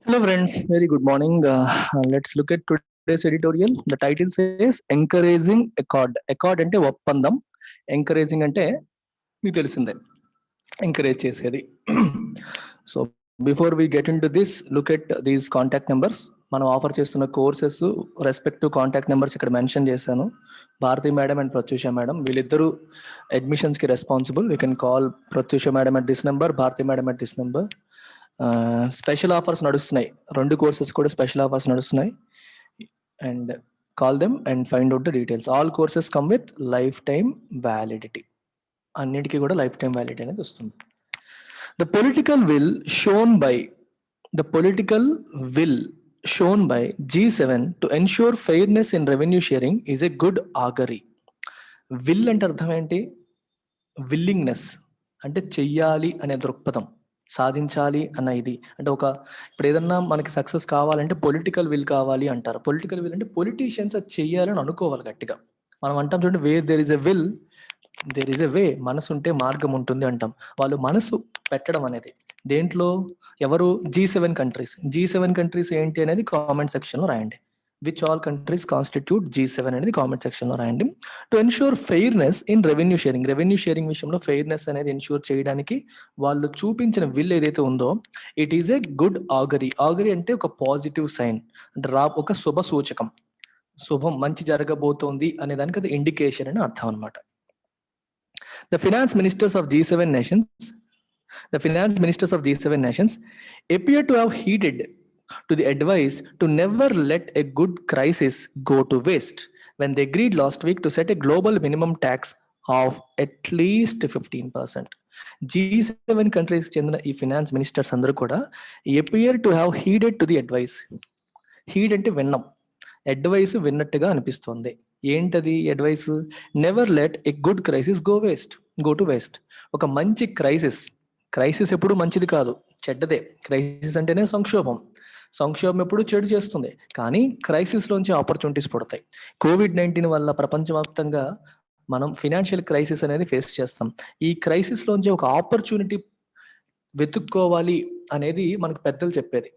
Hello, friends. Very good morning. Let's look at today's editorial. The title says Encouraging Accord. Accord అంటే ఒప్పందం, encouraging అంటే మీకు తెలిసిందే encourage చేసేది. So before we get into this, look at these contact numbers. మనం offer చేస్తున్న courses respective contact numbers ఇక్కడ mention చేశాను. Bharathi madam and Pratyusha madam, వీళ్ళిద్దరూ అడ్మిషన్స్కి responsible. You can call Pratyusha madam at this number, Bharathi madam at this number. Special offers నడుస్తున్నాయి, రెండు courses కూడా special offers నడుస్తున్నాయి. And call them and find out the details. All courses come with life time validity. అన్నిటికీ కూడా life time validity అనేది వస్తుంది. The political will shown by G7 to ensure fairness in revenue sharing is a good augury. Will అంటే అర్థం ఏంటి? Willingness అంటే చెయ్యాలి అనే దృక్పథం, సాధించాలి అన్న ఇది. అంటే ఇప్పుడు ఏదన్నా మనకి సక్సెస్ కావాలంటే పొలిటికల్ విల్ కావాలి అంటారు. పొలిటికల్ విల్ అంటే పొలిటీషియన్స్ అది చెయ్యాలని అనుకోవాలి గట్టిగా. మనం అంటాం చూడండి, way there is a will there is a way. మనసు ఉంటే మార్గం ఉంటుంది అంటాం. వాళ్ళు మనసు పెట్టడం అనేది దేంట్లో, ఎవరు? G7 countries. G7 కంట్రీస్ ఏంటి అనేది కామెంట్ సెక్షన్ లో రాయండి. Which all countries constitute G7 అనేది కామెంట్ సెక్షన్ లో రాయండి. To ensure fairness in revenue sharing. Revenue sharing విషయంలో ఫెయిర్నెస్ అనేది ఎన్ష్యూర్ చేయడానికి వాళ్ళు చూపించిన విల్ ఏదైతే ఉందో, ఇట్ ఈస్ ఏ గుడ్ ఆగరీ. ఆగరీ అంటే ఒక పాజిటివ్ సైన్, అంటే ఒక శుభ సూచకం, శుభం, మంచి జరగబోతోంది అనే దానికి అది ఇండికేషన్ అని అర్థం అనమాట. The finance ministers of G7 nations appear to have heeded to the advice to never let a good crisis go to waste when they agreed last week to set a global minimum tax of at least 15%. G7 countries చెందిన ఈ finance ministers అందరూ కూడా appear to have heeded to the advice. Heed అంటే విన్నాం, advice విన్నట్టుగా అనిపిస్తుంది. ఏంటది advice? Never let a good crisis go to waste. ఒక మంచి క్రైసిస్ ఎప్పుడు మంచిది కాదు, చెడ్డదే. క్రైసిస్ అంటేనే సంక్షోభం ఎప్పుడు చెడు చేస్తుంది. కానీ క్రైసిస్ లోంచి ఆపర్చునిటీస్ పుడతాయి. COVID-19 వల్ల ప్రపంచవ్యాప్తంగా మనం ఫినాన్షియల్ క్రైసిస్ అనేది ఫేస్ చేస్తాం. ఈ క్రైసిస్ లోంచి ఒక ఆపర్చునిటీ వెతుక్కోవాలి అనేది మనకు పెద్దలు చెప్పేది.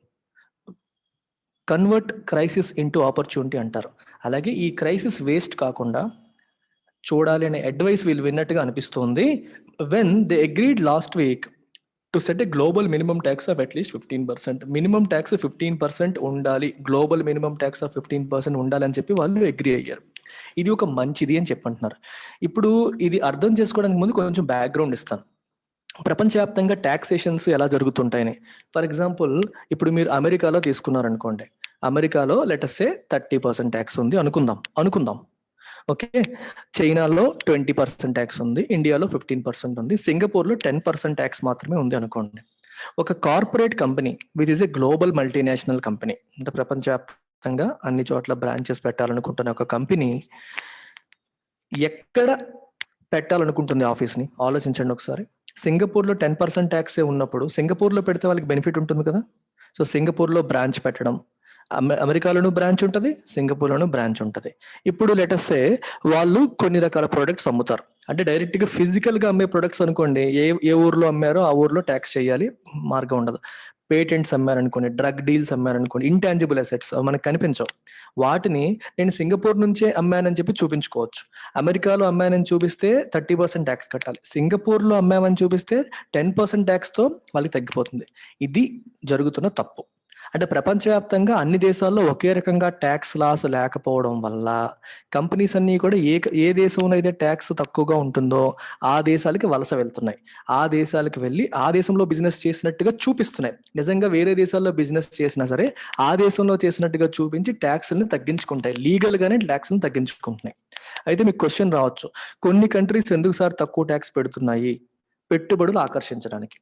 కన్వర్ట్ క్రైసిస్ ఇంటూ ఆపర్చునిటీ అంటారు. అలాగే ఈ క్రైసిస్ వేస్ట్ కాకుండా చూడాలి అనే అడ్వైస్ వీళ్ళు విన్నట్టుగా అనిపిస్తుంది. When they agreed last week to set a global minimum tax of at least 15%. Minimum tax 15% ఉండాలి, గ్లోబల్ మినిమం ట్యాక్స్ ఆఫ్ 15% ఉండాలి అని చెప్పి వాళ్ళు అగ్రీ అయ్యారు. ఇది ఒక మంచిది అని చెప్పంటున్నారు. ఇప్పుడు ఇది అర్థం చేసుకోవడానికి ముందు కొంచెం బ్యాక్గ్రౌండ్ ఇస్తాను. ప్రపంచవ్యాప్తంగా ట్యాక్సేషన్స్ ఎలా జరుగుతుంటాయని. ఫర్ ఎగ్జాంపుల్, ఇప్పుడు మీరు అమెరికాలో తీసుకున్నారనుకోండి. అమెరికాలో లెటస్ సే 30% ట్యాక్స్ ఉంది అనుకుందాం. ఓకే, చైనాలో 20% ట్యాక్స్ ఉంది, ఇండియాలో 15% ఉంది, సింగపూర్లో 10% ట్యాక్స్ మాత్రమే ఉంది అనుకోండి. ఒక corporate company which is a global multinational company, అంటే ప్రపంచవ్యాప్తంగా అన్ని చోట్ల బ్రాంచెస్ పెట్టాలనుకుంటున్న ఒక కంపెనీ ఎక్కడ పెట్టాలనుకుంటుంది ఆఫీస్ని? ఆలోచించండి ఒకసారి. సింగపూర్లో 10% ట్యాక్సే ఉన్నప్పుడు సింగపూర్లో పెడితే వాళ్ళకి బెనిఫిట్ ఉంటుంది కదా. సో సింగపూర్లో బ్రాంచ్ పెట్టడం, అమెరికాలోనూ బ్రాంచ్ ఉంటుంది, సింగపూర్లోనూ బ్రాంచ్ ఉంటుంది. ఇప్పుడు లెటస్ సే వాళ్ళు కొన్ని రకాల ప్రొడక్ట్స్ అమ్ముతారు. అంటే డైరెక్ట్గా ఫిజికల్గా అమ్మే ప్రొడక్ట్స్ అనుకోండి, ఏ ఊర్లో అమ్మారో ఆ ఊర్లో ట్యాక్స్ చేయాలి, మార్గం ఉండదు. పేటెంట్స్ అమ్మారనుకోండి, డ్రగ్ డీల్స్ అమ్మారనుకోండి, ఇంటాంజిబుల్ అసెట్స్ మనకు కనిపించవు, వాటిని నేను సింగపూర్ నుంచే అమ్మానని చెప్పి చూపించుకోవచ్చు. అమెరికాలో అమ్మానని చూపిస్తే 30% ట్యాక్స్ కట్టాలి, సింగపూర్లో అమ్మామని చూపిస్తే 10% ట్యాక్స్తో వాళ్ళకి తగ్గిపోతుంది. ఇది జరుగుతున్న తప్పు. అంటే ప్రపంచవ్యాప్తంగా అన్ని దేశాల్లో ఒకే రకంగా ట్యాక్స్ లాస్ లేకపోవడం వల్ల కంపెనీస్ అన్ని కూడా ఏ దేశంలో అయితే ట్యాక్స్ తక్కువగా ఉంటుందో ఆ దేశాలకి వలస వెళ్తున్నాయి. ఆ దేశాలకు వెళ్ళి ఆ దేశంలో బిజినెస్ చేసినట్టుగా చూపిస్తున్నాయి. నిజంగా వేరే దేశాల్లో బిజినెస్ చేసినా సరే ఆ దేశంలో చేసినట్టుగా చూపించి ట్యాక్స్ని తగ్గించుకుంటాయి, లీగల్ గానే ట్యాక్స్ని తగ్గించుకుంటున్నాయి. అయితే మీకు క్వశ్చన్ రావచ్చు, కొన్ని కంట్రీస్ ఎందుకు సార్ తక్కువ ట్యాక్స్ పెడుతున్నాయి? పెట్టుబడులు ఆకర్షించడానికి.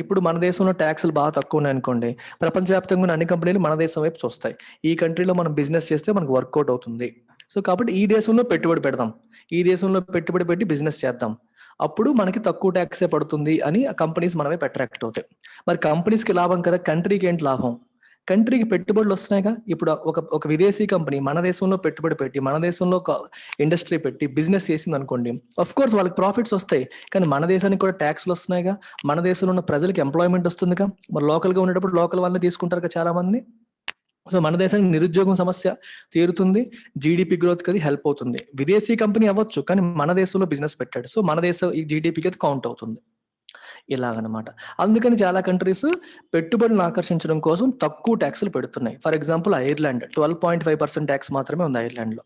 ఇప్పుడు మన దేశంలో ట్యాక్స్లు బాగా తక్కువ ఉన్నాయి అనుకోండి, ప్రపంచవ్యాప్తంగా ఉన్న అన్ని కంపెనీలు మన దేశం వైపు చూస్తాయి. ఈ కంట్రీలో మనం బిజినెస్ చేస్తే మనకు వర్కౌట్ అవుతుంది. సో కాబట్టి ఈ దేశంలో పెట్టుబడి పెడదాం, ఈ దేశంలో పెట్టుబడి పెట్టి బిజినెస్ చేద్దాం, అప్పుడు మనకి తక్కువ ట్యాక్సే పడుతుంది అని కంపెనీస్ మనమే అట్రాక్ట్ అవుతాయి. మరి కంపెనీస్కి లాభం కదా, కంట్రీకి ఏంటి లాభం? కంట్రీకి పెట్టుబడులు వస్తున్నాయిగా. ఇప్పుడు ఒక విదేశీ కంపెనీ మన దేశంలో పెట్టుబడి పెట్టి మన దేశంలో ఇండస్ట్రీ పెట్టి బిజినెస్ చేసింది అనుకోండి, అఫ్ కోర్స్ వాళ్ళకి ప్రాఫిట్స్ వస్తాయి, కానీ మన దేశానికి కూడా ట్యాక్స్లు వస్తున్నాయిగా, మన దేశంలో ఉన్న ప్రజలకి ఎంప్లాయ్మెంట్ వస్తుందిగా, మరి లోకల్గా ఉండేటప్పుడు లోకల్ వాళ్ళని తీసుకుంటారు చాలా మంది. సో మన దేశానికి నిరుద్యోగం సమస్య తీరుతుంది, జీడిపి గ్రోత్ కి హెల్ప్ అవుతుంది. విదేశీ కంపెనీ అవ్వచ్చు, కానీ మన దేశంలో బిజినెస్ పెట్టాడు, సో మన దేశం ఈ జీడిపికి అది కౌంట్ అవుతుంది. ఇలాగనమాట. అందుకని చాలా కంట్రీస్ పెట్టుబడులను ఆకర్షించడం కోసం తక్కువ ట్యాక్స్లు పెడుతున్నాయి. ఫర్ ఎగ్జాంపుల్ ఐర్లాండ్ 12.5% ట్యాక్స్ మాత్రమే ఉంది ఐర్లాండ్ లో.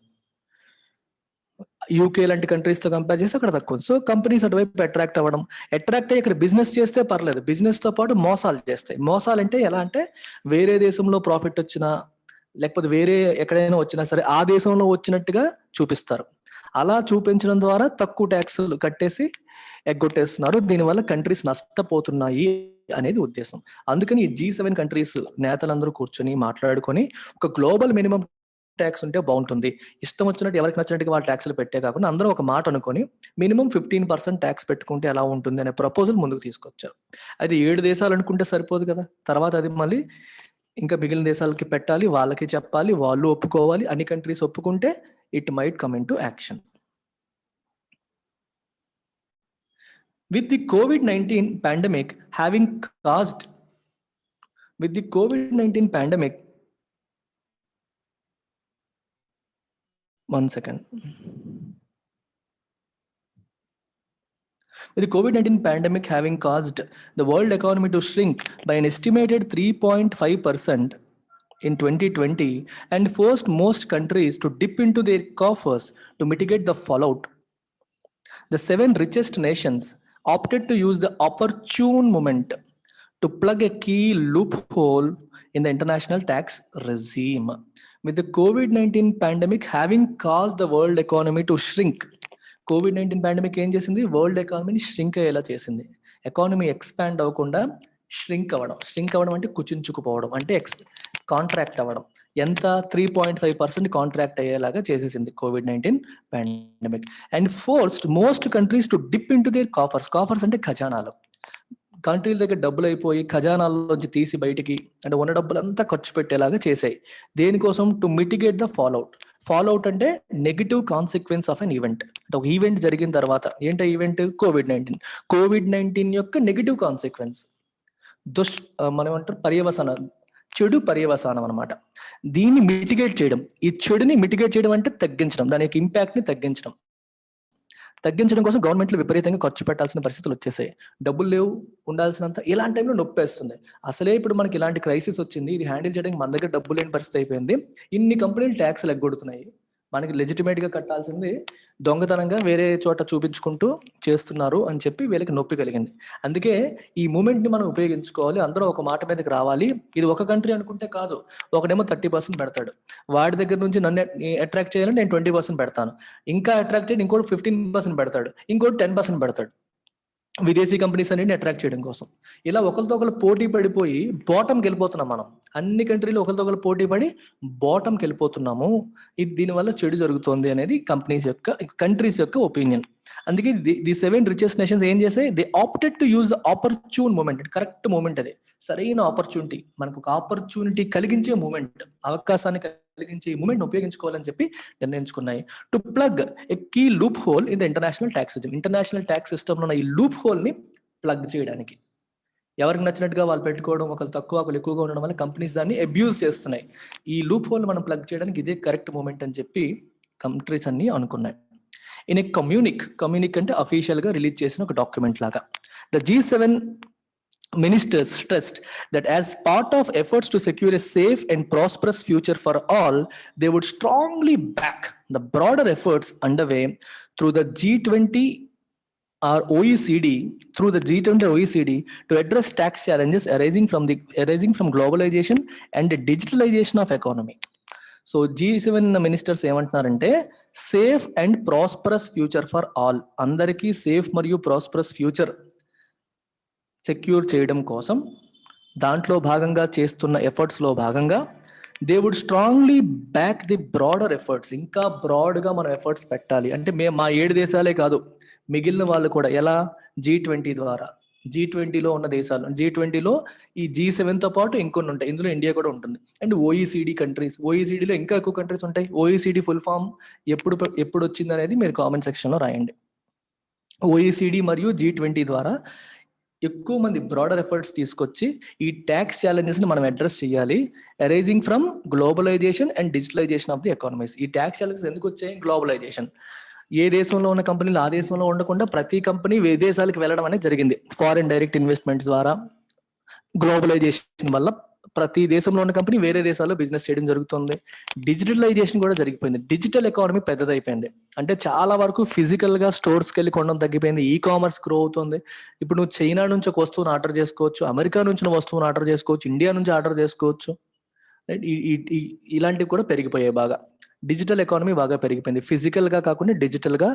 యూకే లాంటి కంట్రీస్ తో కంపేర్ చేస్తే అక్కడ తక్కువ. సో కంపెనీస్ అటువైపు అట్రాక్ట్ అవ్వడం, అట్రాక్ట్ అయ్యి ఇక్కడ బిజినెస్ చేస్తే పర్లేదు, బిజినెస్ తో పాటు మోసాలు చేస్తాయి. మోసాలు అంటే ఎలా అంటే, వేరే దేశంలో ప్రాఫిట్ వచ్చినా లేకపోతే వేరే ఎక్కడైనా వచ్చినా సరే ఆ దేశంలో వచ్చినట్టుగా చూపిస్తారు. అలా చూపించడం ద్వారా తక్కువ ట్యాక్స్లు కట్టేసి ఎగ్గొట్టేస్తున్నారు. దీనివల్ల కంట్రీస్ నష్టపోతున్నాయి అనేది ఉద్దేశం. అందుకని ఈ G7 కంట్రీస్ నేతలందరూ కూర్చొని మాట్లాడుకొని ఒక గ్లోబల్ మినిమం ట్యాక్స్ ఉంటే బాగుంటుంది, ఇష్టం వచ్చినట్టు ఎవరికి నచ్చినట్టుగా వాళ్ళు ట్యాక్స్లు పెట్టే కాకుండా అందరూ ఒక మాట అనుకొని మినిమం 15% ట్యాక్స్ పెట్టుకుంటే ఎలా ఉంటుంది అనే ప్రపోజల్ ముందుకు తీసుకొచ్చారు. అది 7 దేశాలు అనుకుంటే సరిపోదు కదా, తర్వాత అది మళ్ళీ ఇంకా మిగిలిన దేశాలకి పెట్టాలి, వాళ్ళకి చెప్పాలి, వాళ్ళు ఒప్పుకోవాలి. అన్ని కంట్రీస్ ఒప్పుకుంటే it might come in to action. With the COVID-19 pandemic having caused, with the COVID-19 pandemic, one second. With the COVID-19 pandemic having caused the world economy to shrink by an estimated 3.5% in 2020 and forced most countries to dip into their coffers to mitigate the fallout, the 7 richest nations opted to use the opportune moment to plug a key loophole in the international tax regime. With the COVID-19 pandemic having caused the world economy to shrink, COVID-19 pandemic ఏం చేసింది, world ఎకానమీని shrink అయ్యేలా చేసింది. Economy expand అవ్వకుండా shrink అవ్వడం అంటే కుచించుకుపోవడం, అంటే contract అవ్వడం. ఎంత, 3.5% కాంట్రాక్ట్ అయ్యేలాగా చేసేసింది COVID-19 pandemic. And forced most countries to dip into their coffers అంటే ఖజానాలు. కంట్రీల దగ్గర డబ్బులు అయిపోయి ఖజానాల్లోంచి తీసి బయటికి అంటే ఉన్న డబ్బులంతా ఖర్చు పెట్టేలాగా చేసాయి. దేనికోసం, టు మిటిగేట్ ద ఫాలోఅవుట్ అంటే negative consequence of an event. అంటే ఒక ఈవెంట్ జరిగిన తర్వాత, ఏంటో ఈవెంట్, కోవిడ్-19 యొక్క నెగిటివ్ కాన్సిక్వెన్స్, మనం ఏమంటారు, పర్యవసానం, చెడు పర్యవసానం అనమాట. దీన్ని మిటిగేట్ చేయడం, ఈ చెడుని మిటిగేట్ చేయడం అంటే తగ్గించడం, దాని యొక్క ఇంపాక్ట్ ని తగ్గించడం కోసం గవర్నమెంట్లు విపరీతంగా ఖర్చు పెట్టాల్సిన పరిస్థితులు వచ్చేసాయి. డబ్బులు లేవు, ఉండాల్సినంత. ఇలాంటి టైంలో నొప్పేస్తుంది. అసలే ఇప్పుడు మనకి ఇలాంటి క్రైసిస్ వచ్చింది, ఇది హ్యాండిల్ చేయడానికి మన దగ్గర డబ్బు లేని పరిస్థితి అయిపోయింది. ఇన్ని కంపెనీలు ట్యాక్స్లు ఎగ్గొడుతున్నాయి, మనకి లెజిటిమేట్ గా కట్టాల్సింది దొంగతనంగా వేరే చోట చూపించుకుంటూ చేస్తున్నారు అని చెప్పి వీళ్ళకి నొప్పి కలిగింది. అందుకే ఈ మూమెంట్ ని మనం ఉపయోగించుకోవాలి, అందరూ ఒక మాట మీదకి రావాలి. ఇది ఒక కంట్రీ అనుకుంటే కాదు, ఒకడేమో 30% పెడతాడు, వాడి దగ్గర నుంచి నన్ను అట్రాక్ట్ చేయాలని నేను 20% పెడతాను, ఇంకా అట్రాక్ట్ చేయండి ఇంకోటి 15% పెడతాడు, ఇంకోటి 10% పెడతాడు, విదేశీ కంపెనీస్ అన్నింటిని అట్రాక్ట్ చేయడం కోసం. ఇలా ఒకరితో ఒకరు పోటీ పడిపోయి బాటంకి వెళ్ళిపోతున్నాం మనం. అన్ని కంట్రీలు ఒకరితో ఒకరు పోటీ పడి బాటంకి వెళ్ళిపోతున్నాము. ఇది దీనివల్ల చెడు జరుగుతోంది అనేది కంట్రీస్ యొక్క ఒపీనియన్. అందుకే ది 7 రిచెస్ట్ నేషన్స్ ఏం చేసాయి, they opted to use the opportune moment. Correct moment అది, సరైన ఆపర్చునిటీ, మనకు ఒక ఆపర్చునిటీ కలిగించే మూమెంట్, అవకాశాన్ని కలిగించే ఈ మూమెంట్ ఉపయోగించుకోవాలని చెప్పి నిర్ణయించుకున్నాయి. To plug a key loophole in the international tax system. International tax system లో ఈ లూప్ హోల్ ని ప్లగ్ చేయడానికి, ఎవరికి నచ్చినట్టుగా వాళ్ళు పెట్టుకోవడం, ఒకరు తక్కువ ఒకరు ఎక్కువగా ఉండడం వల్ల కంపెనీస్ దాన్ని అబ్యూజ్ చేస్తున్నాయి. ఈ లూప్ హోల్ మనం ప్లగ్ చేయడానికి ఇదే కరెక్ట్ మూమెంట్ అని చెప్పి కంట్రీస్ అన్ని అనుకున్నాయి. ఇన్ ఏ కమ్యూనిక్ అంటే అఫీషియల్ గా రిలీజ్ చేసిన ఒక డాక్యుమెంట్ లాగా, the G7 ministers stressed that as part of efforts to secure a safe and prosperous future for all, they would strongly back the broader efforts underway through the G20 or OECD, to address tax challenges arising from globalization and the digitalization of economy. So G7 ministers ఏమంటున్నారంటే, safe and prosperous future for all, అందరికీ safe మరియు prosperous future secure చేయడం కోసం దాంట్లో భాగంగా చేస్తున్న efforts లో భాగంగా they would strongly back the broader efforts. ఇంకా బ్రాడ్ గా మనం ఎఫర్ట్స్ పెట్టాలి అంటే మా 7 దేశాలే కాదు, మిగిలిన వాళ్ళు కూడా. ఎలా, G20 ద్వారా, G20లో ఉన్న దేశాలు, G20లో ఈ G7తో పాటు ఇంకొన్ని ఉంటాయి, ఇందులో ఇండియా కూడా ఉంటుంది. అండ్ OECD కంట్రీస్, OECDలో ఇంకా ఎక్కువ కంట్రీస్ ఉంటాయి. OECD ఫుల్ ఫామ్ ఎప్పుడు వచ్చింది అనేది మీరు కామెంట్ సెక్షన్లో రాయండి. OECD మరియు G20 ద్వారా ఎక్కువ మంది బ్రాడర్ ఎఫర్ట్స్ తీసుకొచ్చి ఈ ట్యాక్స్ ఛాలెంజెస్ని మనం అడ్రస్ చేయాలి, arising from globalisation and digitalisation of the economies. ఈ ట్యాక్స్ ఛాలెంజెస్ ఎందుకు వచ్చాయి? గ్లోబలైజేషన్. ఏ దేశంలో ఉన్న కంపెనీలు ఆ దేశంలో ఉండకుండా ప్రతి కంపెనీ విదేశాలకు వెళ్ళడం అనేది జరిగింది. ఫారిన్ డైరెక్ట్ ఇన్వెస్ట్మెంట్స్ ద్వారా గ్లోబలైజేషన్ వల్ల ప్రతి దేశంలో ఉన్న కంపెనీ వేరే దేశాల్లో బిజినెస్ చేయడం జరుగుతుంది. డిజిటలైజేషన్ కూడా జరిగిపోయింది. డిజిటల్ ఎకానమీ పెద్దదైపోయింది. అంటే చాలా వరకు ఫిజికల్ గా స్టోర్స్కి వెళ్ళి కొనడం తగ్గిపోయింది. ఈ కామర్స్ గ్రో అవుతుంది. ఇప్పుడు నువ్వు చైనా నుంచి ఒక వస్తువును ఆర్డర్ చేసుకోవచ్చు, అమెరికా నుంచి వస్తువును ఆర్డర్ చేసుకోవచ్చు, ఇండియా నుంచి ఆర్డర్ చేసుకోవచ్చు. ఇలాంటివి కూడా పెరిగిపోయాయి బాగా. డిజిటల్ ఎకానమీ బాగా పెరిగిపోయింది. ఫిజికల్ గా కాకుండా డిజిటల్ గా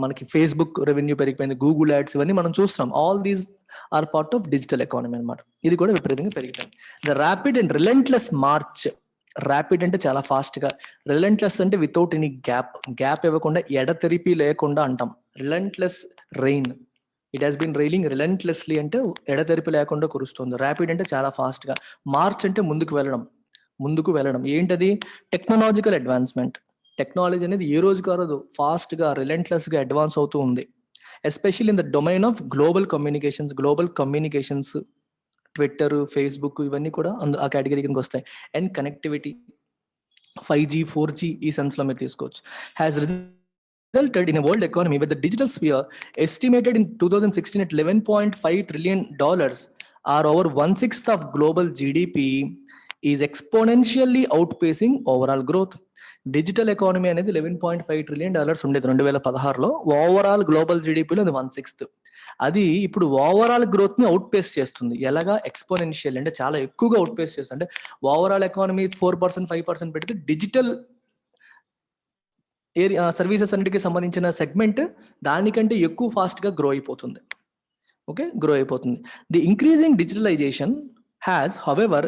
మనకి ఫేస్బుక్ రెవెన్యూ పెరిగిపోయింది, గూగుల్ యాడ్స్, ఇవన్నీ మనం చూస్తున్నాం. All these are part of digital economy అనమాట. ఇది కూడా విపరీతంగా పెరిగిపోయింది. The rapid and relentless march. Rapid అంటే చాలా ఫాస్ట్ గా, రిలెంట్లెస్ అంటే వితౌట్ ఎనీ గ్యాప్ ఇవ్వకుండా, ఎడతెరిపి లేకుండా అంటాం. Relentless rain, it has been raining relentlessly అంటే ఎడతెరిపి లేకుండా కురుస్తుంది. ర్యాపిడ్ అంటే చాలా ఫాస్ట్ గా, మార్చ్ అంటే ముందుకు వెళ్ళడం. ఏంటది? Technological advancement. టెక్నాలజీ అనేది ఏ రోజు కాదు, ఫాస్ట్ గా రిలెంట్లెస్ గా అడ్వాన్స్ అవుతూ ఉంది. Especially in the domain of global communications, Twitter, Facebook, ఇవన్నీ కూడా ఆ కేటగిరీ కిందకి వస్తాయి. అండ్ కనెక్టివిటీ, 5G 4G ఈ సెన్స్ లో మీరు తీసుకోవచ్చు. Has resulted in a world economy with the digital sphere estimated in 2016 at $11.5 trillion, or over 1/6 of global GDP, is exponentially outpacing overall growth. Digital economy అనేది $11.5 trillion ఉండేది 2016లో. Overall global జీడిపిలో అది 1/6. అది ఇప్పుడు ఓవరాల్ గ్రోత్ ని out face చేస్తుంది. ఎలాగా? Exponential, అంటే చాలా ఎక్కువగా అవుట్ పేస్ చేస్తుంది. అంటే ఓవరాల్ ఎకానమీ 4% 5% పెడితే డిజిటల్ ఏరియా సర్వీసెస్ అన్నిటికీ సంబంధించిన సెగ్మెంట్ దానికంటే ఎక్కువ ఫాస్ట్ గా గ్రో అయిపోతుంది. The increasing digitalisation has however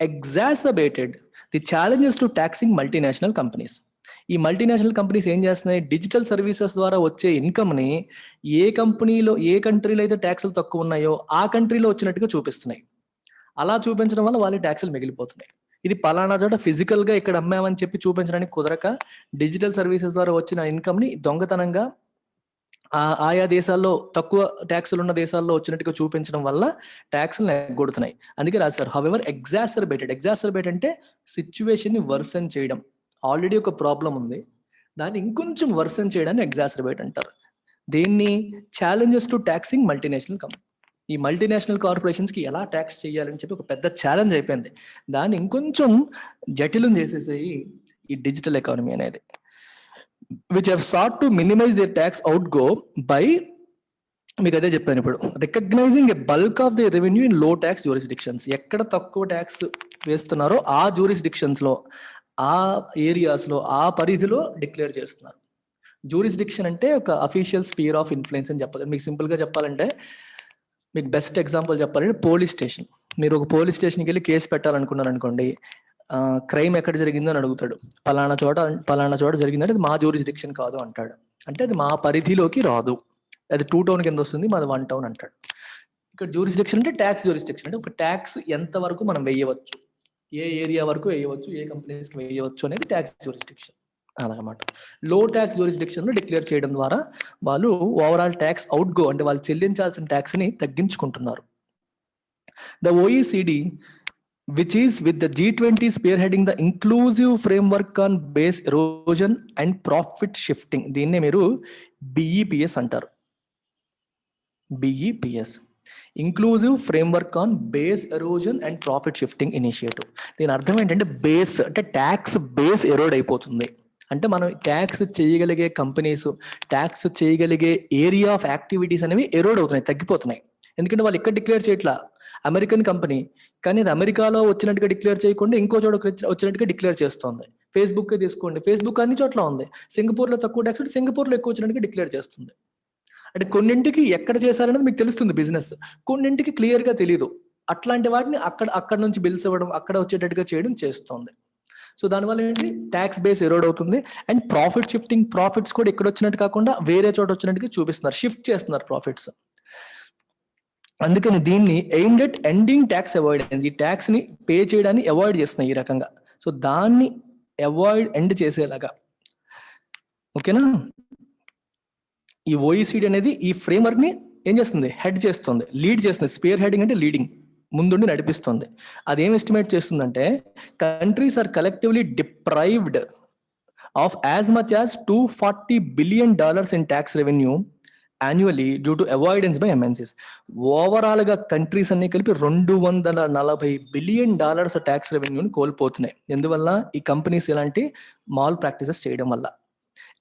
exacerbated the challenges to taxing multinational companies. ఈ మల్టీనేషనల్ కంపెనీస్ ఏం చేస్తున్నాయి? డిజిటల్ సర్వీసెస్ ద్వారా వచ్చే ఇన్కమ్ ని ఏ కంట్రీలో అయితే ట్యాక్సులు తక్కువ ఉన్నాయో ఆ కంట్రీలో వచ్చినట్టుగా చూపిస్తున్నాయి. అలా చూపించడం వల్ల వాళ్ళ ట్యాక్సులు మిగిలిపోతున్నాయి. ఇది పలానా చోట ఫిజికల్ గా ఇక్కడ అమ్మామని చెప్పి చూపించడానికి కుదరక డిజిటల్ సర్వీసెస్ ద్వారా వచ్చిన ఇన్కమ్ ని దొంగతనంగా ఆయా దేశాల్లో, తక్కువ ట్యాక్సులు ఉన్న దేశాల్లో వచ్చినట్టుగా చూపించడం వల్ల ట్యాక్సులు ఎగ్గొడుతున్నాయి. అందుకే రాశారు హౌవెవర్ ఎగ్జాసర్బేట్ అంటే సిచ్యువేషన్ ని వర్సన్ చేయడం. ఆల్రెడీ ఒక ప్రాబ్లం ఉంది, దాన్ని ఇంకొంచెం వర్సన్ చేయడాన్ని ఎగ్జాసర్బేట్ అంటారు. దీన్ని challenges to taxing multinational company. ఈ మల్టీనేషనల్ కార్పొరేషన్స్ కి ఎలా ట్యాక్స్ చేయాలని చెప్పి ఒక పెద్ద ఛాలెంజ్ అయిపోయింది. దాన్ని ఇంకొంచెం జటిలం చేసేసాయి ఈ డిజిటల్ ఎకానమీ అనేది. Which have sought to minimize the tax outgo by, మీకు అదే చెప్పాను ఇప్పుడు, recognizing a bulk of the revenue in low tax jurisdictions. ఎక్కడ తక్కువ ట్యాక్స్ వేస్తున్నారో ఆ జ్యూరిస్డిక్షన్స్ లో, ఆ ఏరియాస్ లో, ఆ పరిధిలో డిక్లేర్ చేస్తున్నారు. జ్యూరిస్డిక్షన్ అంటే ఒక అఫీషియల్ స్పియర్ ఆఫ్ ఇన్ఫ్లుయెన్స్ అని చెప్పాలి. మీకు సింపుల్ గా చెప్పాలంటే, మీకు బెస్ట్ ఎగ్జాంపుల్ చెప్పాలంటే పోలీస్ స్టేషన్. మీరు ఒక పోలీస్ స్టేషన్కి వెళ్ళి కేసు పెట్టాలనుకున్నారు అనుకోండి, క్రైమ్ ఎక్కడ జరిగిందో అని అడుగుతాడు. పలానా చోట జరిగిందంటే అది మా జ్యూరిస్డిక్షన్ కాదు అంటాడు. అంటే అది మా పరిధిలోకి రాదు, అది 2 టౌన్ కింద వస్తుంది, మాది 1 టౌన్ అంటాడు. ఇక్కడ జ్యూరిస్డిక్షన్ అంటే ట్యాక్స్ జ్యూరిస్డిక్షన్, అంటే ఒక ట్యాక్స్ ఎంత వరకు మనం వేయవచ్చు, ఏ ఏరియా వరకు వేయవచ్చు, ఏ కంపెనీస్కి వేయవచ్చు అనేది ట్యాక్స్ జ్యూరిస్డిక్షన్. అలాగన్నమాట. లో ట్యాక్స్ జ్యూరిస్డిక్షన్ లో డిక్లేర్ చేయడం ద్వారా వాళ్ళు ఓవరాల్ ట్యాక్స్ అవుట్గో, అంటే వాళ్ళు చెల్లించాల్సిన ట్యాక్స్ ని తగ్గించుకుంటున్నారు. The OECD, which is with the G20 spearheading the inclusive framework on base erosion and profit shifting, దీన్నే మీరు BEPS అంటారు. BEPS, inclusive framework on base erosion and profit shifting initiative. దీని అర్థం ఏంటంటే బేస్ అంటే ట్యాక్స్ బేస్ ఎరోడ్ అయిపోతుంది. అంటే మనం ట్యాక్స్ చేయగలిగే కంపెనీస్, ట్యాక్స్ చేయగలిగే ఏరియా ఆఫ్ యాక్టివిటీస్ అనేవి ఎరోడ్ అవుతున్నాయి, తగ్గిపోతున్నాయి. ఎందుకంటే వాళ్ళు ఇక్కడ డిక్లేర్ చేయట్లా, అమెరికన్ కంపెనీ కానీ అది అమెరికాలో వచ్చినట్టుగా డిక్లేర్ చేయకుండా ఇంకో చోట వచ్చినట్టుగా డిక్లేర్ చేస్తుంది. ఫేస్బుక్ తీసుకోండి, ఫేస్బుక్ అన్ని చోట్ల ఉంది. సింగపూర్లో తక్కువ ట్యాక్స్, సింగపూర్లో ఎక్కువ వచ్చినట్టుగా డిక్లేర్ చేస్తుంది. అంటే కొన్నింటికి ఎక్కడ చేశారనేది మీకు తెలుస్తుంది బిజినెస్, కొన్నింటికి క్లియర్ గా తెలియదు. అట్లాంటి వాటిని అక్కడ నుంచి బిల్స్ ఇవ్వడం, అక్కడ వచ్చేటట్టుగా చేయడం చేస్తుంది. సో దానివల్ల ఏంటి, ట్యాక్స్ బేస్ ఎరోడ్ అవుతుంది. అండ్ ప్రాఫిట్ షిఫ్టింగ్, ప్రాఫిట్స్ కూడా ఇక్కడ వచ్చినట్టు కాకుండా వేరే చోట వచ్చినట్టుగా చూపిస్తున్నారు, షిఫ్ట్ చేస్తున్నారు ప్రాఫిట్స్. అందుకని దీన్ని aimed at ending tax avoidance, ఈ ట్యాక్స్ ని పే చేయడాన్ని అవాయిడ్ చేస్తున్నాయి ఈ రకంగా. సో దాన్ని ఎండ్ చేసేలాగా, ఓకేనా. ఈ ఓఈసిడి అనేది ఈ ఫ్రేమ్వర్క్ ని ఏం చేస్తుంది, హెడ్ చేస్తుంది, లీడ్ చేస్తుంది. స్పియర్ హెడింగ్ అంటే లీడింగ్, ముందుండి నడిపిస్తుంది. అదేం ఎస్టిమేట్ చేస్తుందంటే countries are collectively deprived of as much as $240 billion in tax revenue annually due to avoidance by MNCs. Overall గా కంట్రీస్ అన్ని కలిపి $240 billion ట్యాక్స్ రెవెన్యూని కోల్పోతున్నాయి. ఎందువల్ల, ఈ కంపెనీస్ ఇలాంటి మాల్ ప్రాక్టీసెస్ చేయడం వల్ల.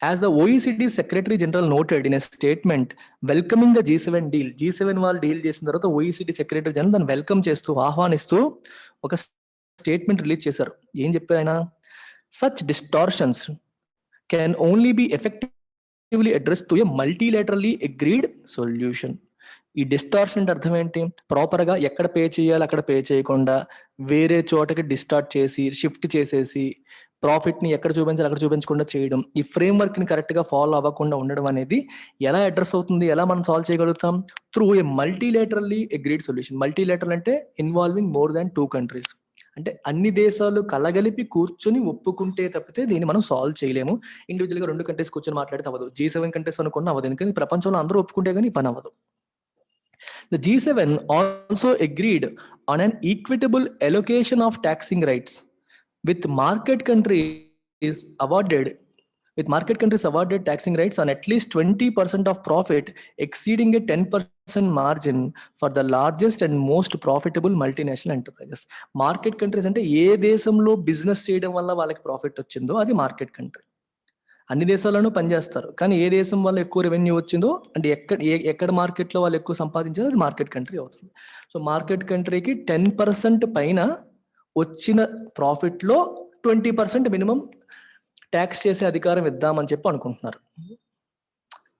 As the OECD Secretary General noted in a statement welcoming the G7 deal, G7 వాళ్ళు deal చేసిన తర్వాత OECD సెక్రటరీ జనరల్ దాన్ని వెల్కమ్ చేస్తూ, ఆహ్వానిస్తూ ఒక స్టేట్మెంట్ రిలీజ్ చేశారు. ఏం చెప్పారు ఆయన? Such distortions can only be effectively addressed to a multilaterally agreed solution. ఈ డిస్టార్షన్ అంటే అర్థం ఏంటి? ప్రాపర్ గా ఎక్కడ పే చేయాలి అక్కడ పే చేయకుండా వేరే చోటకి డిస్టార్ట్ చేసి, షిఫ్ట్ చేసేసి, ప్రాఫిట్ ని ఎక్కడ చూపించాలి అక్కడ చూపించకుండా చేయడం, ఈ ఫ్రేమ్ వర్క్ ని కరెక్ట్ గా ఫాలో అవ్వకుండా ఉండడం అనేది ఎలా అడ్రస్ అవుతుంది, ఎలా మనం సాల్వ్ చేయగలుగుతాం? Through a multilaterally agreed solution. Multilateral అంటే ఇన్వాల్వింగ్ మోర్ దాన్ 2 countries. అంటే అన్ని దేశాలు కలగలిపి కూర్చొని ఒప్పుకుంటే తప్పితే దీన్ని మనం సాల్వ్ చేయలేము. ఇండివిజువల్ గా 2 countries కూర్చొని మాట్లాడితే అవ్వదు. G7 countries అనుకున్న అవ్వదు, ఎందుకంటే ప్రపంచంలో అందరూ ఒప్పుకుంటే కానీ పని అవ్వదు. The G7 also agreed on an equitable allocation of taxing rights, with market countries awarded taxing rights on at least 20% of profit exceeding a 10% margin for the largest and most profitable multinational enterprises. Market countries అంటే ఏ దేశంలో business చేయడం వల్ల వాళ్ళకి profit వచ్చిందో అది market country. అన్ని దేశాల్లోనూ పనిచేస్తారు, కానీ ఏ దేశం వల్ల ఎక్కువ రెవెన్యూ వచ్చిందో, అంటే ఎక్కడ మార్కెట్లో వాళ్ళు ఎక్కువ సంపాదించారో అది మార్కెట్ కంట్రీ అవుతుంది. సో మార్కెట్ కంట్రీకి 10% పైన వచ్చిన ప్రాఫిట్ లో 20% మినిమం ట్యాక్స్ చేసే అధికారం ఇద్దామని చెప్పి అనుకుంటున్నారు.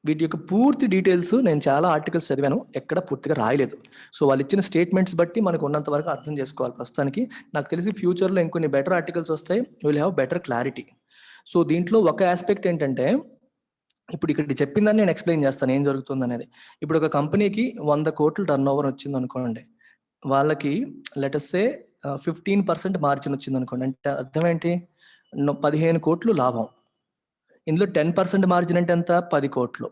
వీటి యొక్క పూర్తి డీటెయిల్స్ నేను చాలా ఆర్టికల్స్ చదివాను, ఎక్కడ పూర్తిగా రాయలేదు. సో వాళ్ళు ఇచ్చిన స్టేట్మెంట్స్ బట్టి మనకు ఉన్నంత వరకు అర్థం చేసుకోవాలి. ప్రస్తుతానికి నాకు తెలిసి ఫ్యూచర్లో ఇంకొన్ని బెటర్ ఆర్టికల్స్ వస్తాయి, will have better clarity. So దీంట్లో ఒక ఆస్పెక్ట్ ఏంటంటే, ఇప్పుడు ఇక్కడ చెప్పిందని నేను ఎక్స్ప్లెయిన్ చేస్తాను ఏం జరుగుతుంది అనేది. ఇప్పుడు ఒక కంపెనీకి 100 కోట్లు టర్న్ ఓవర్ వచ్చింది అనుకోండి, వాళ్ళకి లెటస్ సే 15% మార్జిన్ వచ్చింది అనుకోండి. అంటే అర్థం ఏంటి? 15 కోట్లు లాభం. ఇందులో 10% మార్జిన్ అంటే ఎంత? 10 కోట్లు.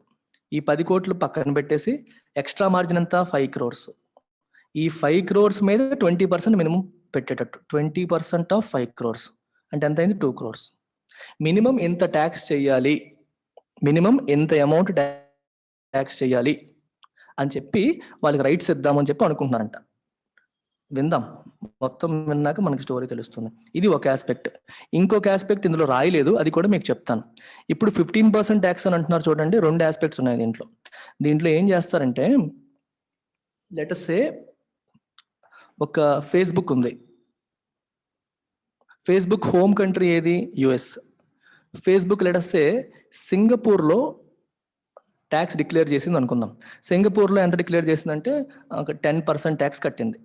ఈ 10 కోట్లు పక్కన పెట్టేసి ఎక్స్ట్రా మార్జిన్ ఎంత? 5 crores. ఈ 5 crores మీద 20% మినిమం పెట్టేటట్టు. 20% ఆఫ్ 5 crores అంటే ఎంత అయింది? 2 crores. మినిమం ఎంత ట్యాక్స్ చేయాలి, మినిమం ఎంత అమౌంట్ ట్యాక్స్ చేయాలి అని చెప్పి వాళ్ళకి రైట్స్ ఇద్దామని చెప్పి అనుకుంటున్నారంట. విందాం, మొత్తం విన్నాక మనకి స్టోరీ తెలుస్తుంది. ఇది ఒక ఆస్పెక్ట్. ఇంకొక ఆస్పెక్ట్ ఇందులో రాయలేదు, అది కూడా మీకు చెప్తాను. ఇప్పుడు 15% ట్యాక్స్ అని అంటున్నారు చూడండి, 2 ఆస్పెక్ట్స్ ఉన్నాయి దీంట్లో. దీంట్లో ఏం చేస్తారంటే, లెట్ అస్ సే ఒక ఫేస్బుక్ ఉంది. ఫేస్బుక్ హోమ్ కంట్రీ ఏది? యుఎస్. ఫేస్బుక్ లెట్ అస్ సే సింగపూర్లో ట్యాక్స్ డిక్లేర్ చేసింది అనుకుందాం. సింగపూర్లో ఎంత డిక్లేర్ చేసిందంటే 10% ట్యాక్స్ కట్టింది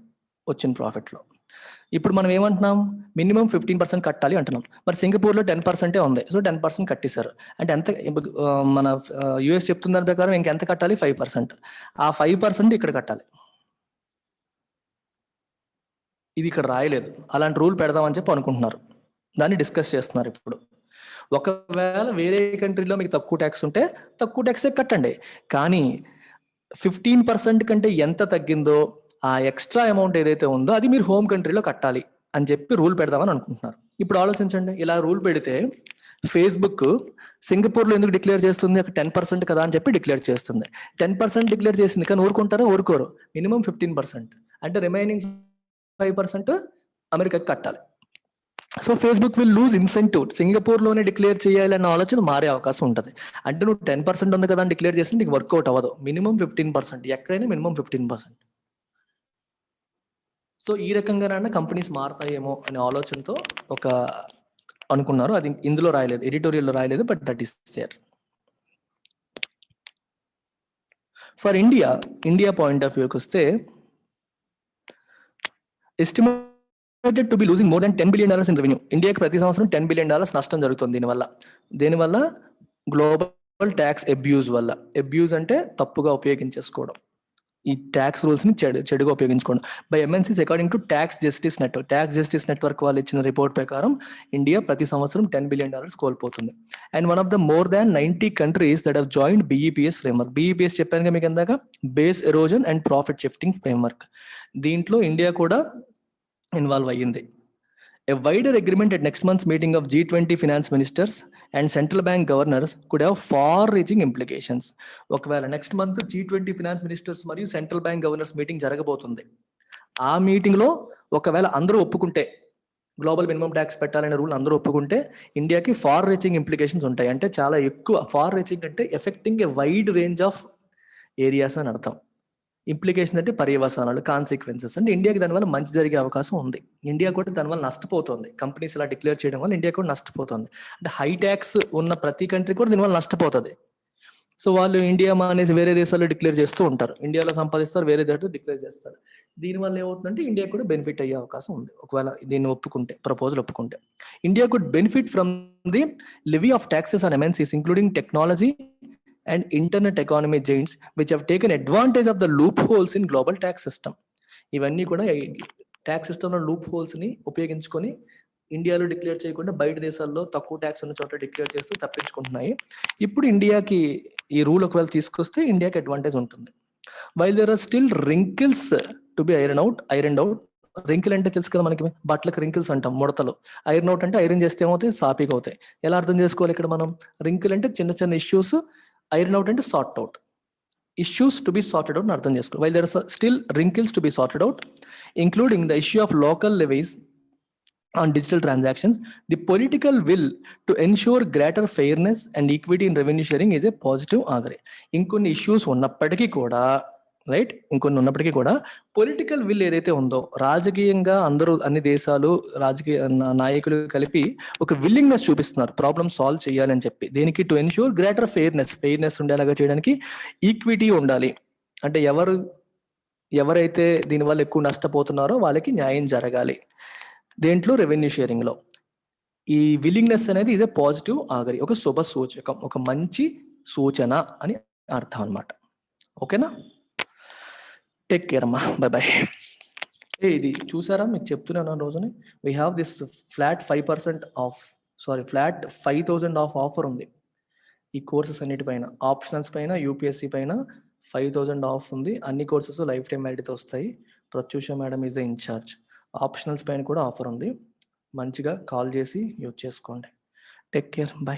వచ్చిన ప్రాఫిట్లో. ఇప్పుడు మనం ఏమంటున్నాం? మినిమం 15% కట్టాలి అంటున్నాం. మరి సింగపూర్లో 10% ఉంది, సో 10% కట్టేశారు. అంటే ఎంత? మన యుఎస్ చెప్తున్న దాని ప్రకారం ఇంకెంత కట్టాలి? 5%. ఆ 5% ఇక్కడ కట్టాలి. ఇది ఇక్కడ రాయలేదు, అలాంటి రూల్ పెడదామని చెప్పి అనుకుంటున్నారు, దాన్ని డిస్కస్ చేస్తున్నారు ఇప్పుడు. ఒకవేళ వేరే కంట్రీలో మీకు తక్కువ ట్యాక్స్ ఉంటే తక్కువ ట్యాక్సే కట్టండి, కానీ 15% కంటే ఎంత తగ్గిందో ఆ ఎక్స్ట్రా అమౌంట్ ఏదైతే ఉందో అది మీరు హోమ్ కంట్రీలో కట్టాలి అని చెప్పి రూల్ పెడదామని అనుకుంటున్నారు. ఇప్పుడు ఆలోచించండి, ఇలా రూల్ పెడితే ఫేస్బుక్ సింగపూర్లో ఎందుకు డిక్లేర్ చేస్తుంది? అక్కడ 10% కదా అని చెప్పి డిక్లేర్ చేస్తుంది. 10% డిక్లేర్ చేసింది, కానీ ఊరుకుంటారా? ఊరుకోరు. మినిమం 15%, అంటే రిమైనింగ్ 5% అమెరికాకి కట్టాలి. So Facebook will lose incentive. సింగపూర్లోనే డిక్లేర్ చేయాలి అన్న ఆలోచన మారే అవకాశం ఉంటుంది. అంటే నువ్వు 10% ఉంది కదా అని డిక్లేర్ చేస్తే నీకు వర్కౌట్ అవ్వదు. మినిమం 15%, ఎక్కడైనా మినిమం 15%. సో ఈ రకంగానైనా కంపెనీస్ మారతాయేమో అనే ఆలోచనతో ఒక అనుకున్నారు. అది ఇందులో రాయలేదు, ఎడిటోరియల్లో రాయలేదు, but that is there. For India point of వ్యూకి వస్తే, estimated to be losing more than $10 billion in revenue. ఇండియాకి ప్రతి సంవత్సరం $10 billion నష్టం జరుగుతుంది దీనివల్ల గ్లోబల్ ట్యాక్స్ అబ్యూజ్ వల్ల. అబ్యూజ్ అంటే తప్పుగా ఉపయోగించేసుకోవడం. ఈ ట్యాక్స్ రూల్స్ ని చెడుగా ఉపయోగించుకోండి. By MNCs according to Tax Justice Network, Tax Justice Network వాళ్ళు ఇచ్చిన రిపోర్ట్ ప్రకారం ఇండియా ప్రతి సంవత్సరం $10 billion కోల్పోతుంది. And one of the more than 90 countries that have joined BEPS framework. BEPS చెప్పాను కదా మీకు ఇందాక, base erosion and profit shifting framework. దీంట్లో ఇండియా కూడా ఇన్వాల్వ్ అయ్యింది. A wider agreement at next month's meeting of G20 finance ministers and central bank governors could have far-reaching implications. ఒకవేళ next month G20 finance ministers మరియు central bank governors meeting జరగబోతుంది. ఆ meeting లో ఒకవేళ అందరూ ఒప్పుకుంటే, గ్లోబల్ మినిమం ట్యాక్స్ పెట్టాలనే rule అందరూ ఒప్పుకుంటే ఇండియాకి ఫార్ రీచింగ్ ఇంప్లికేషన్స్ ఉంటాయి. అంటే చాలా ఎక్కువ, ఫార్ రీచింగ్ అంటే effecting A wide range of areas అని అర్థం. ఇంప్లికేషన్ అంటే పర్యవసానాలు, కాన్సిక్వెన్సెస్. అంటే ఇండియాకి దానివల్ల మంచి జరిగే అవకాశం ఉంది. ఇండియా కూడా దానివల్ల నష్టపోతుంది. కంపెనీస్ ఇలా డిక్లేర్ చేయడం వల్ల ఇండియా కూడా నష్టపోతుంది. అంటే హై ట్యాక్స్ ఉన్న ప్రతి కంట్రీ కూడా దీనివల్ల నష్టపోతుంది. సో వాళ్ళు ఇండియా మానేసి వేరే దేశాల్లో డిక్లేర్ చేస్తూ ఉంటారు. ఇండియాలో సంపాదిస్తారు, వేరే దేశాల్లో డిక్లేర్ చేస్తారు. దీనివల్ల ఏమవుతుందంటే ఇండియా కూడా బెనిఫిట్ అయ్యే అవకాశం ఉంది ఒకవేళ దీన్ని ఒప్పుకుంటే, ప్రపోజల్ ఒప్పుకుంటే. India could benefit from the levy of taxes on MNCs including technology and internet economy giants which have taken advantage of the loopholes in global tax system. ఇవన్నీ కూడా ట్యాక్స్ సిస్టంలో లూప్ హోల్స్ ని ఉపయోగించుకొని ఇండియాలో declare చేయకుండా బయట దేశాల్లో తక్కువ ట్యాక్స్ ఉన్న చోట డిక్లేర్ చేస్తూ తప్పించుకుంటున్నాయి. ఇప్పుడు ఇండియాకి ఈ రూల్ ఒకవేళ తీసుకొస్తే ఇండియాకి అడ్వాంటేజ్ ఉంటుంది. While there are still wrinkles to be iron out. Wrinkle అంటే తెలుసు కదా మనకి, బట్టలకు రింకిల్స్ అంటాం, ముడతలు. ఐరన్ అవుట్ అంటే ఐరన్ చేస్తే ఏమవుతాయి, సాపీగా అవుతాయి. ఎలా అర్థం చేసుకోవాలి ఇక్కడ మనం? రింకిల్ అంటే చిన్న చిన్న ఇష్యూస్, ఐరన్ అవుట్ అంటే sort out. Issues to be sorted out అని అర్థం చేసుకోవాలి. While there are still wrinkles to be sorted out including the issue of local levies on digital transactions, the political will to ensure greater fairness and equity in revenue sharing is a positive augury. ఇంకొన్ని issues ఉన్నప్పటికీ కూడా, right, ఇంకొన్ని ఉన్నప్పటికీ కూడా political will ఏదైతే ఉందో, రాజకీయంగా అందరూ అన్ని దేశాలు రాజకీయ నాయకులు కలిపి ఒక విల్లింగ్నెస్ చూపిస్తున్నారు ప్రాబ్లమ్ సాల్వ్ చేయాలని చెప్పి. దీనికి టు ఎన్ష్యూర్ గ్రేటర్ ఫెయిర్నెస్ ఉండేలాగా చేయడానికి ఈక్విటీ ఉండాలి. అంటే ఎవరైతే దీనివల్ల ఎక్కువ నష్టపోతున్నారో వాళ్ళకి న్యాయం జరగాలి. దేంట్లో? రెవెన్యూ షేరింగ్ లో. ఈ విల్లింగ్నెస్ అనేది ఇదే పాజిటివ్ ఆగరి, ఒక శుభ సూచకం, ఒక మంచి సూచన అని అర్థం అనమాట. ఓకేనా? టేక్ కేర్ అమ్మా, బై బై. ఇది చూసారా, మీకు చెప్తున్నాను రోజుని, we have this flat 5% of, flat 5,000 of offer ఉంది ఈ కోర్సెస్ అన్నిటిపైన. ఆప్షనల్స్ పైన, యూపీఎస్సీ పైన 5,000 ఆఫ్ ఉంది. అన్ని కోర్సెస్ లైఫ్ టైం వ్యాలిటీతో వస్తాయి. Pratyusha madam is the incharge. Optionals పైన కూడా ఆఫర్ ఉంది. మంచిగా కాల్ చేసి యూజ్ చేసుకోండి. Take care, by.